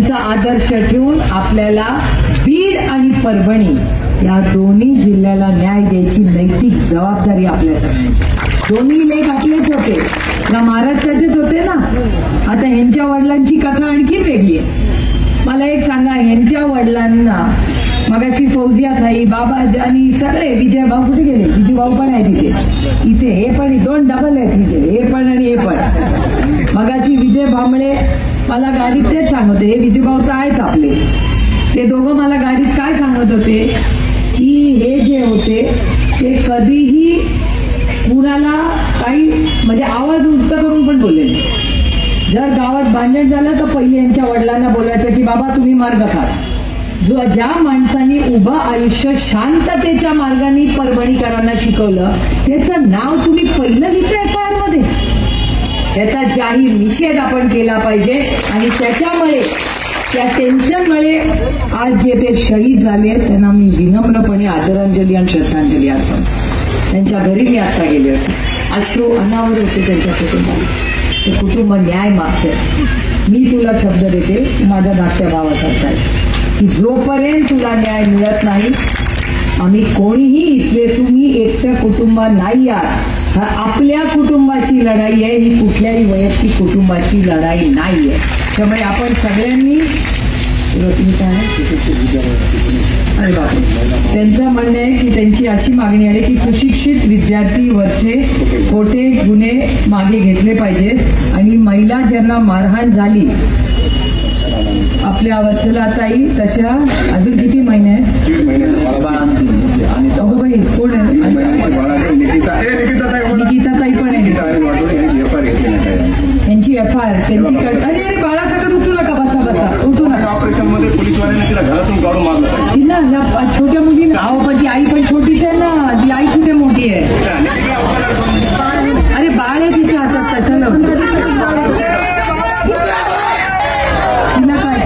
यांचा आदर्श ठेवून आपल्याला बीड आणि परभणी या दोन्ही जिल्ह्याला न्याय द्यायची नैतिक जबाबदारी आपल्या सगळ्यांची। दोन्ही लेख आपलेच होते ना, महाराष्ट्राचेच होते ना। आता यांच्या वडिलांची कथा आणखी वेगळी आहे। मला एक सांगा, यांच्या वडिलांना मगाशी फौजिया थाई, बाबाजी आणि सगळे विजय भाऊ कुठे गेले? विजय भाऊ पण आहे तिथे, इथे हे पण दोन डबल आहेत तिथे, हे पण आणि हे पण। मगाशी विजय भांबळे मला गाडीत तेच सांगत होते, हे विजय भाऊ तर आहेच आपले, ते दोघं मला गाडीत काय सांगत होते की हे जे होते ते कधीही कुणाला काही म्हणजे आवाज उंच करून पण बोलले नाही। जर गावात भांडण झालं तर पहिले यांच्या वडिलांना बोलायचं की बाबा तुम्ही मार्ग काढा। ज्या माणसांनी उभं आयुष्य शांततेच्या मार्गाने परभणीकरांना शिकवलं त्याचं नाव तुम्ही पहिलं लिहिताय FIR मध्ये। त्याचा जाहीर निषेध आपण केला पाहिजे आणि त्याच्यामुळे त्या टेन्शनमुळे आज जे ते शहीद झाले त्यांना मी विनम्रपणे आदरांजली आणि श्रद्धांजली अर्पण। त्यांच्या घरी मी आता गेले होते, अश्रू अनावर होते त्यांच्या कुटुंबाला। ते कुटुंब न्याय मागते। मी तुला शब्द देते, माझ्या धाकट्या भावासारखा आहे की जोपर्यंत तुला न्याय मिळत नाही आम्ही कोणीही इथले तुम्ही एकटं कुटुंब नाही आहात। हा आपल्या कुटुंबाची लढाई आहे, ही कुठल्याही वैयक्तिक कुटुंबाची लढाई नाहीये। त्यामुळे आपण सगळ्यांनी अरे बापरे, त्यांचं म्हणणं आहे की त्यांची अशी मागणी आहे की सुशिक्षित विद्यार्थीवरचे खोटे गुन्हे मागे घेतले पाहिजेत आणि महिला ज्यांना मारहाण झाली आपल्या वत्सलाताई तशा अजून किती महिने आहेत? अगोबाई कोण आहे? निकिताताई पण आहे, यांची FIR त्यांची। अरे अरे बाळाकडे उठू नका, बसा बसा, उठू नका। ऑपरेशन मध्ये पोलिसवाल्यांनी तिला घरातून काढून मारलं। तिला छोट्या मुलीने अहो पण ती आई पण छोटीच आहे ना, ती आई कुठे मोठी आहे? अरे बाळ आहे तिच्या हातात, कशाला तिला काय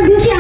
दिवशी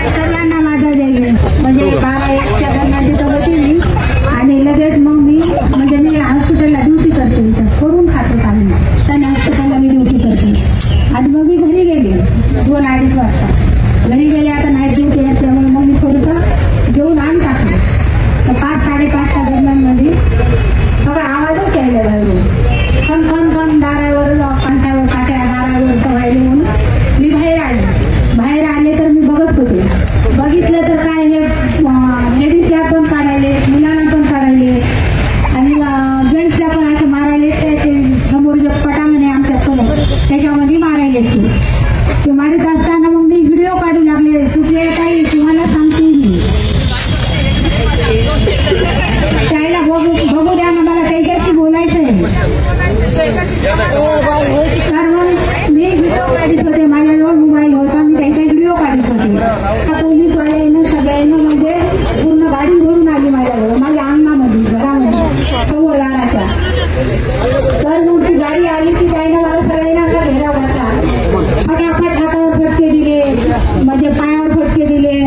सर्वांना माझा जय. म्हणजे 12-1च्या दरम्यान तिथं होती मी आणि लगेच मग मी हॉस्पिटलला ड्युटी करते इथं करून खातो चालू त्याने हॉस्पिटलला मी ड्युटी करते आणि मग मी घरी गेले 2-2:30 वाजता घरी गेले. आता नाईट ड्युटी असल्यामुळे मग मी थोडंसं जेवून आणि टाकलं तर 5-5:30च्या दरम्यान मध्ये सगळा आवाजच यायला बाहेरून खन खन खन दारावर पंठावर काट्या दारावर सवायले म्हणून मी बाहेर आले तर मी बघत होते. बघितलं तर काय हे लेडीजला पण काढायले मुलांना पण काढायले आणि जेंट्सला पण असे मारायले. ते समोर जे पटांगण आमच्या समोर त्याच्यामध्ये मारायले ते मारत असताना मग मी व्हिडिओ काढू लागले. सुप्रिया ताई तुम्हाला सांगते मी त्याला बघू द्या ना मला त्याच्याशी बोलायचं आहे. तर मग मी व्हिडिओ काढत होते माझ्याजवळ मोबाईल होता मी त्याचा व्हिडिओ काढत होते. पोलीसवाल्यानं सगळ्यांना म्हणजे पूर्ण गाडी भरून आली माझ्याजवळ माझ्या अंगणामध्ये घरामध्ये 11:15च्या. तर मग ती गाडी आली की त्यानं मला सगळ्यांना असा घेरा घातला. फटाफट हातावर फटके दिले म्हणजे पायावर फटके दिले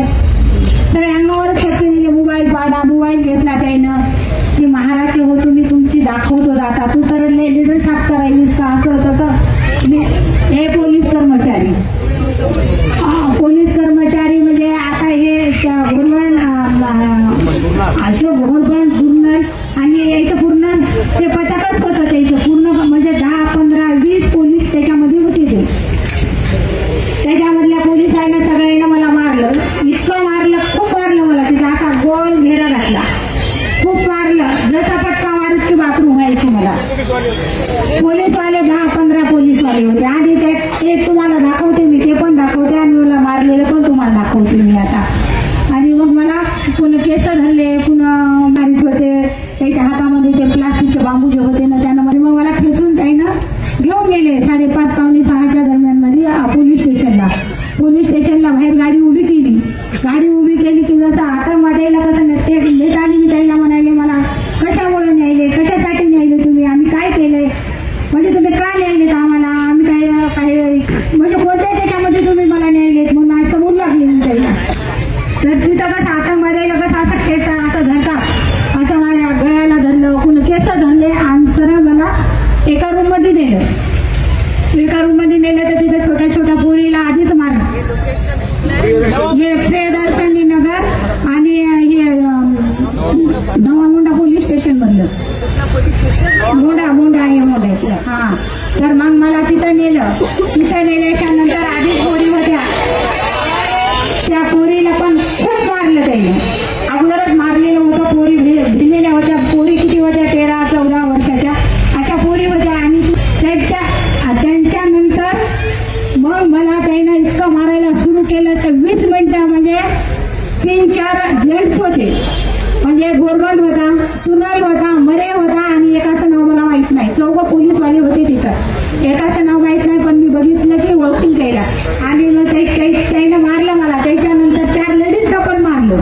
सगळ्या अंगावरच फटके दिले. मोबाईल पाडा मोबाईल घेतला त्यानं की महाराज हो तुम्ही तुमची दाखवतो आता तू तर लिडरशिप करायलीस का असं तसं. हे पोलीस कर्मचारी म्हणजे आता हे अशोक घोरबण दुर्नल आणि याचं पूर्ण ते पथकच होतं त्याचं पूर्ण म्हणजे 10-15-20 पोलीस त्याच्यामध्ये होते. ते त्याच्यामधल्या पोलिसांना सगळ्यांना मला मारलं. इतकं मारलं खूप मारलं मला तिथं असा गोल घेरा घातला खूप मारलं. जसा पटका मारत की बाथरूम व्हायची मला. पोलीसवाले 10-15 पोलीसवाले होते. आधी ते तुम्हाला दाखवते मी ते पण दाखवते आणि मला मारलेलं पण तुम्हाला दाखवते मी आता. आणि मग मला पुन्हा केस धरले पुन्हा मारित होते. त्याच्या हातामध्ये ते प्लास्टिकचे बांबू जे होते ना त्यानं मध्ये मग मला खेचून त्यानं घेऊन गेले 5:30-6:30च्या दरम्यान मध्ये पोलीस स्टेशनला बाहेर गाडी उभी केली की जसं आता मध्ये कसं ते नेत आली मी त्याला म्हणाले मला कशामुळे न्यायले कशासाठी न्यायले तुम्ही आम्ही काय केलंय म्हणजे तुम्ही का न्यायलेत आम्हाला आम्ही काय म्हणजे कोणत्या त्याच्यामध्ये तुम्ही मला न्यायलेत म्हणून असं बोलू लागले मी त्याला. तर तिथं कसं आतंकवादी कसं असं केस असं धरतात असं माझ्या गळ्याला धरलं कुणा केस धरले आणि सरळ मला एका रूममध्ये नेलं तर तिथं छोट्या पोरीला आधीच मारलं. हे प्रियदर्शनी नगर आणि हे धवामुंडा पोलीस स्टेशन मधलं मोंढा आहे मोठ्यातलं. हा तर मग मला तिथं नेल्याच्या नंतर आधीच पोरी होत्या त्या पोरीला पण खूप मारलं त्याने अगोदरच मारलेलं होतं. पोरी दिलेल्या होत्या. पोरी किती होत्या 13-14 वर्षाच्या अशा पोरी होत्या. आणि त्यांच्यानंतर मग मला त्यानं इतकं मारायला सुरू केलं तर 20 मिनिटं म्हणजे 3-4 जेंट्स होते म्हणजे गोरबंड होता तुनल होता मरे होता आणि एकाचं नाव मला माहित नाही. 4 पोलीसवाले होते तिथं. एकाचं नाव माहित नाही पण मी बघितलं की ओळखून त्याला. आणि मग त्यानं मारलं मला. त्याच्यानंतर 4 लेडीजला पण मारलं.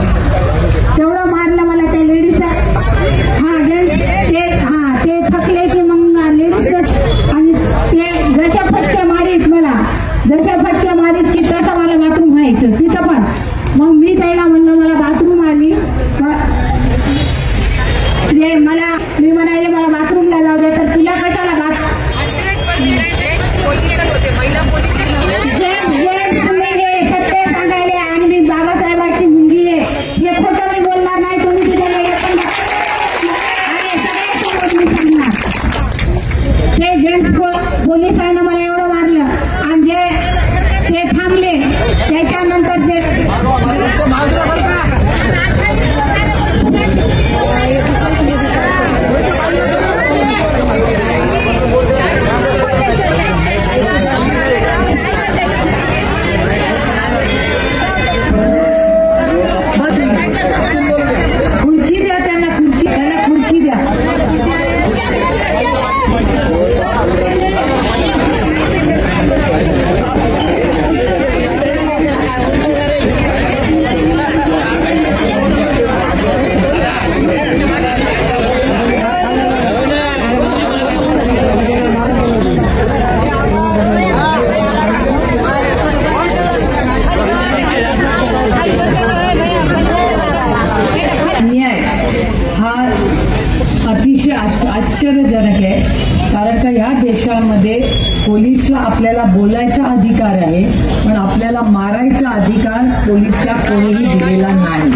पोलिसला आपल्याला बोलायचा अधिकार आहे, पण आपल्याला मारायचा अधिकार पोलिसला कोणीही दिलेला नाही.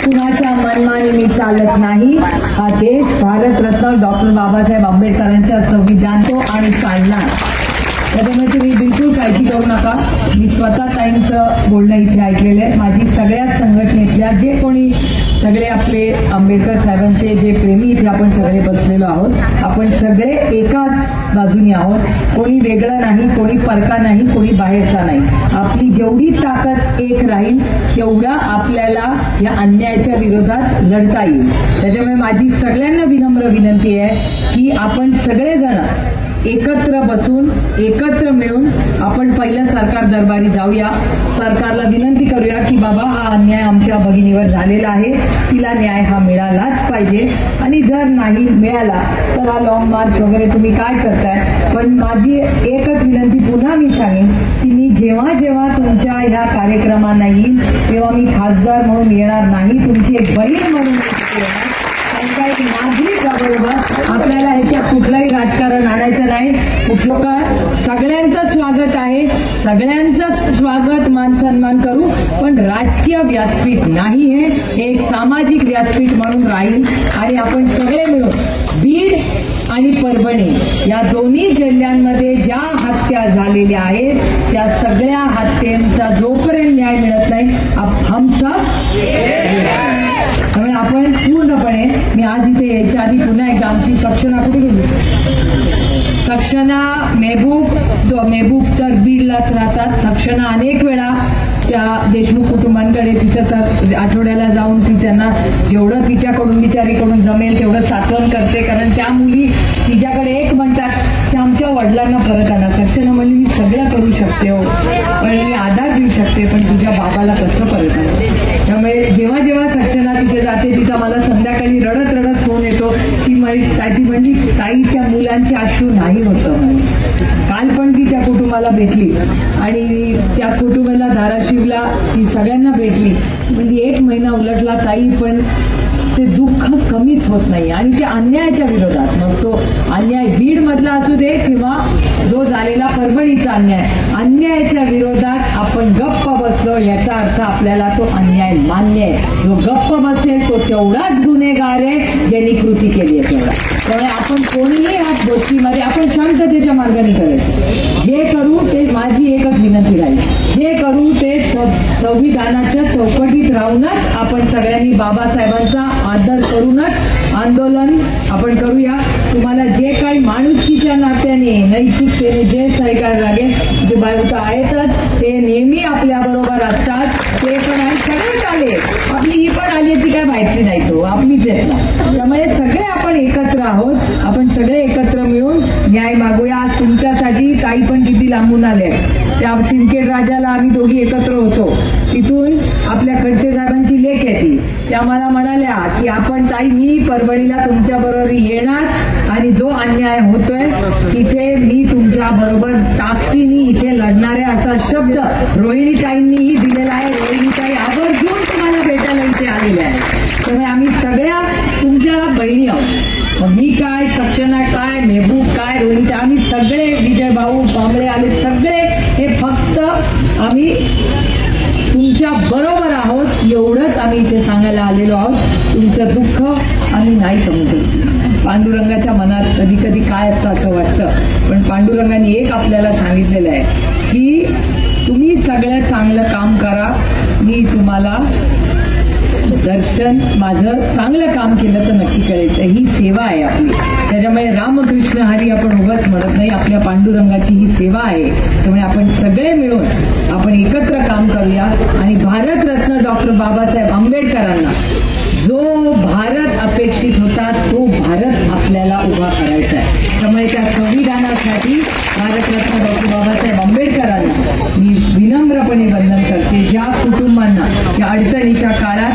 कुणाच्या मनमानीने चालत नाही. हा देश भारतरत्न डॉक्टर बाबासाहेब आंबेडकरांच्या संविधान तो आणि चालणार. त्याच्यामुळे तुम्ही बिलकुल काळजी करू नका. मी स्वतः ताईंचं बोलणं इथे ऐकलेलं आहे. माझी सगळ्याच संघटनेतल्या जे कोणी सगळे आपले आंबेडकर साहेबांचे जे प्रेमी इथे आपण सगळे बसलेलो आहोत, आपण सगळे एकाच बाजूने आहोत. कोणी वेगळं नाही, कोणी परका नाही, कोणी बाहेरचा नाही. आपली जेवढी ताकद एक राहील तेवढा आपल्याला या अन्यायाच्या विरोधात लढता येईल. त्याच्यामुळे माझी सगळ्यांना विनम्र विनंती आहे की आपण सगळेजण एकत्र बसून एकत्र मिळून आपण पहिल्या सरकार दरबारी जाऊया. सरकारला विनंती करूया की बाबा हा अन्याय आमच्या भगिनीवर झालेला आहे, तिला न्याय हा मिळालाच पाहिजे. आणि जर नाही मिळाला तर हा लॉंग मार्च वगैरे तुम्ही काय करताय. पण माझी एकच विनंती पुन्हा मी सांगेन की मी जेव्हा जेव्हा तुमच्या ह्या कार्यक्रमांना येईल तेव्हा मी खासदार म्हणून येणार नाही, तुमची एक बहीण म्हणून येणार. काही नागरिकाबरोबर आपल्याला ह्याच्यात कुठलंही राजकारण आणायचं नाही. कुठलं सगळ्यांचं स्वागत आहे, सगळ्यांचं स्वागत मान सन्मान करू, पण राजकीय व्यासपीठ नाही. हे एक सामाजिक व्यासपीठ म्हणून राहील. आणि आपण सगळे मिळून बीड आणि परभणी या दोन्ही जिल्ह्यांमध्ये ज्या हत्या झालेल्या आहेत त्या सगळ्या हत्येंचा जोपर्यंत न्याय मिळत नाही हम सब. त्यामुळे आपण पूर्णपणे, मी आज इथे यायच्या आधी पुन्हा एकदा आमची सक्षना कुठे गेली, सक्षना मेहबूब तर बीडलाच राहतात. सक्षना अनेक वेळा त्या देशमुख कुटुंबांकडे तिथं तर आठवड्याला जाऊन ती त्यांना जेवढं तिच्याकडून बिचारीकडून जमेल तेवढं साठवण करते. कारण त्या मुली तिच्याकडे एक म्हणतात की आमच्या वडिलांना परत आणा. सक्षना म्हणली मी सगळं करू शकते हो, पण मी आधार देऊ शकते, पण तुझ्या बाबाला कसं परत आणा. त्यामुळे जेव्हा जेव्हा सक्षना तिथे जाते तिचा मला संध्याकाळी रडत रडत फोन येतो. ती म्हणली ताई त्या मुलांची अश्रू नाही होतं. काल पण ती त्या कुटुंबाला भेटली आणि त्या कुटुंबाला धाराशिवला ती सगळ्यांना भेटली. म्हणजे 1 महिना उलटला ताई, पण ते दुःख कमीच होत नाही. आणि त्या अन्यायाच्या विरोधात, मग तो अन्याय बीड मधला असू दे किंवा जो झालेला परभणीचा अन्यायाच्या विरोधात आपण गप्प बसलो याचा अर्थ आपल्याला तो अन्याय मान्य आहे. जो गप्प बसेल तो तेवढाच गुन्हेगार आहे ज्यांनी कृती केली आहे तेवढा. त्यामुळे आपण कोणीही ह्या गोष्टीमध्ये आपण शांततेच्या मार्गाने करायचं. जे करू ते, माझी एकच विनंती राहील, जे करू ते संविधानाच्या चौकटीत राहूनच आपण सगळ्यांनी बाबासाहेबांचा आदर करूनच आंदोलन आपण करूया. तुम्हाला जे काही माणुसकीच्या नात्याने नैतिकतेने जे सहकार्य लागेल, जे बायका आहेतच ते नेहमी आपल्या बरोबर असतात, ते पण आहे. सगळेच आले, आपली ही पण आली ती काय व्हायची नाही, तो आपलीच आहेत ना. त्यामुळे सगळे आपण एकत्र आहोत. आपण सगळे एकत्र मिळून न्याय मागूया. आज तुमच्यासाठी ताई पण किती लांबून आले. त्या सिंदखेड राजाला आम्ही दोघी एकत्र होतो. तिथून आपल्या खडसे साहेबांची लेक आहे ती, त्या मला म्हणाल्या की आपण ताई मी परभणीला तुमच्या बरोबर येणार आणि जो अन्याय होतोय तिथे मी तुमच्या बरोबर ताकदीने इथे लढणार आहे, असा शब्द रोहिणीताईंनीही दिलेला आहे. रोहिणीताई आवर्जून तुम्हाला भेटायला इथे आलेल्या आहे. त्यामुळे आम्ही सगळ्या तुमच्या बहिणी आहोत. मग मी काय, सक्षना काय, मेहबूब काय, रोहिणीताई, आम्ही सगळे, विजय भाऊ कांबळे आले, सगळे हे फक्त आम्ही तुमच्या बरोबर आहोत एवढंच आम्ही इथे सांगायला आलेलो आहोत. तुमचं दुःख आम्ही नाही समजतो. पांडुरंगाच्या मनात कधी कधी काय असतं असं वाटतं, पण पांडुरंगाने एक आपल्याला सांगितलेलं आहे की तुम्ही सगळं चांगलं काम करा, मी तुम्हाला दर्शन, माझं चांगलं काम केलं तर नक्की कळेल. ही सेवा आहे आपली. त्याच्यामुळे रामकृष्ण हरी आपण उगाच म्हणत नाही, आपल्या पांडुरंगाची ही सेवा आहे. त्यामुळे आपण सगळे मिळून आपण एकत्र काम करूया आणि भारतरत्न डॉक्टर बाबासाहेब आंबेडकरांना जो भारत अपेक्षित होता तो भारत आपल्याला उभा करायचा आहे. त्यामुळे त्या संविधानासाठी भारतरत्न डॉक्टर बाबासाहेब आंबेडकरांना मी विनम्रपणे वंदन करते. ज्या कुटुंबांना या अडचणीच्या काळात